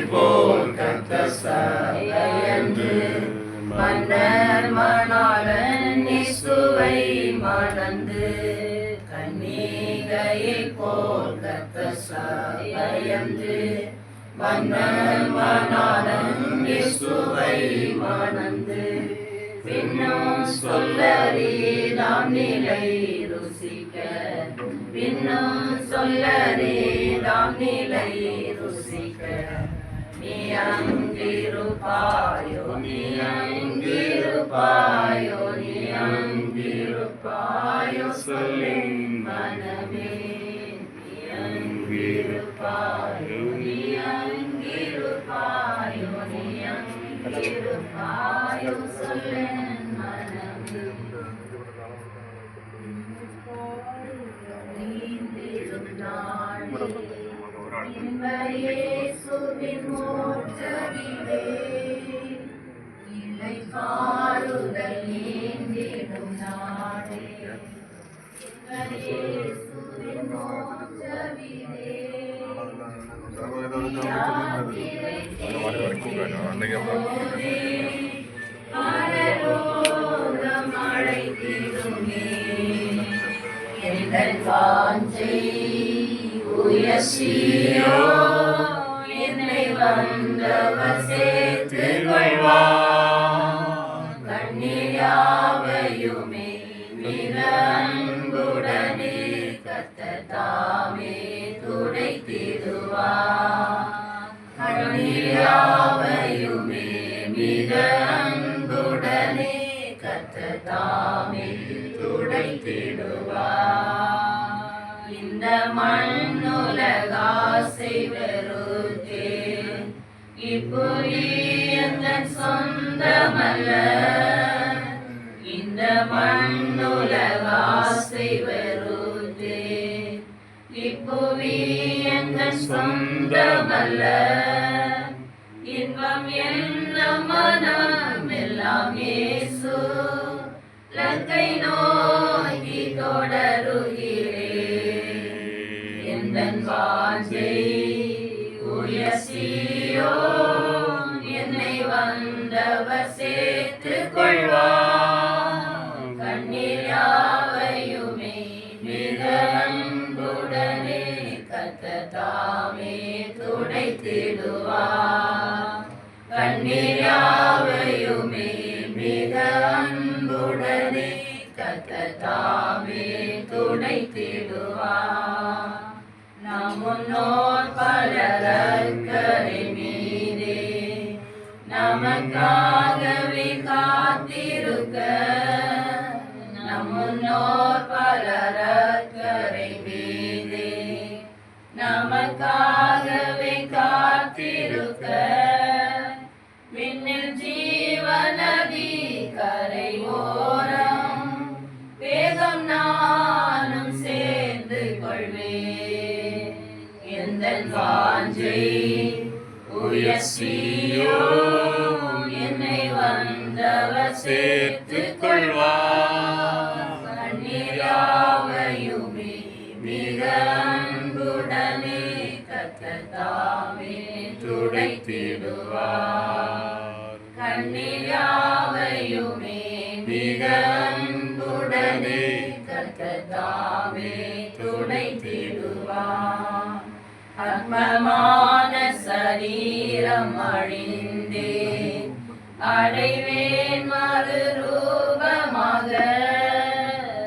போல் கர்த்தர் சபையன்று மன்னர் மணாளன் இயேசுவை மணந்து கன்னிகையை போல் கர்த்தர் சபையன்று மன்னர் மணாளன் இயேசுவை மணந்து பின்னும் சொல்லறிதாம் நிலை ருசிக்க பின்னும் சொல்லறிதாம் நிலை ருசிக்க நீ அங்கிருப்பாயோ நீ அங்கிருப்பாயோ நீ அங்கிருப்பாயோ சொல்லின் மனமே நீ அங்கிருப்பாயோ நீ அங்கிருப்பாயோ நீ அங்கிருப்பாயோ சொல்லின் மனமே இயேசுவின் மோட்சத்திலே இளைப்பாறுதல் நீந்திடும் நாடே இயேசுவின் மோட்சத்திலே பரலோகம் அழைத்திடுமே எங்கள் வாஞ்சை உயர்ச்சியோ என்னை வந்தவர் சேர்த்துக் கொள்வார் கண்ணீர் யாவையுமே மிக அன்புடனே கர்த்தர் தாமே துடைத்திடுவார் கண்ணீர் யாவையுமே மிக அன்புடனே கர்த்தர் தாமே துடைத்திடுவார் இந்த மண்ணுலகாசை வெறுத்தே இப்புவி எந்தன் சொந்தமல்ல இந்த மண்ணுலகாசை வெறுத்தே இப்புவி எந்தன் சொந்தமல்ல இன்பம் என்ன மனம் எல்லாம் இயேசு லக்கை நோக்கி தொடருகிறே எந்தன் வாஞ்சை உயர்ச்சியோ என்னை வந்தவர் சேர்த்துக் கொள்வார் கண்ணீர் யாவையுமே மிக அன்புடனே கர்த்தர் தாமே துடைத்திடுவார் கண்ணீர் யாவையுமே மிக அன்புடனே கர்த்தர் தாமே துடைத்திடுவார் நம் முன்னோர் பலரக்கரை மீதே நமக்காகவே காத்திருக்க நம் முன்னோர் பலரக்கரை மீதே நமக்காகவே காத்திருக்க விண்ணில் ஜீவநதி கரை ஓரம் வேகம் நானும் சேர்ந்து கொள்வேன் எந்தன் வாஞ்சை உயர்ச்சியோ என்னை வந்தவர் சேர்த்துக் கொள்வார் கண்ணீர் யாவையுமே மிக அன்புடனே கர்த்தர் தாமே துடைத்திடுவார் கண்ணீர் யாவையுமே மிக அன்புடனே கர்த்தர் தாமே துடைத்திடுவார் ஆத்மமான சரீரம் அழிந்தே அடைவேன் மறுரூபம்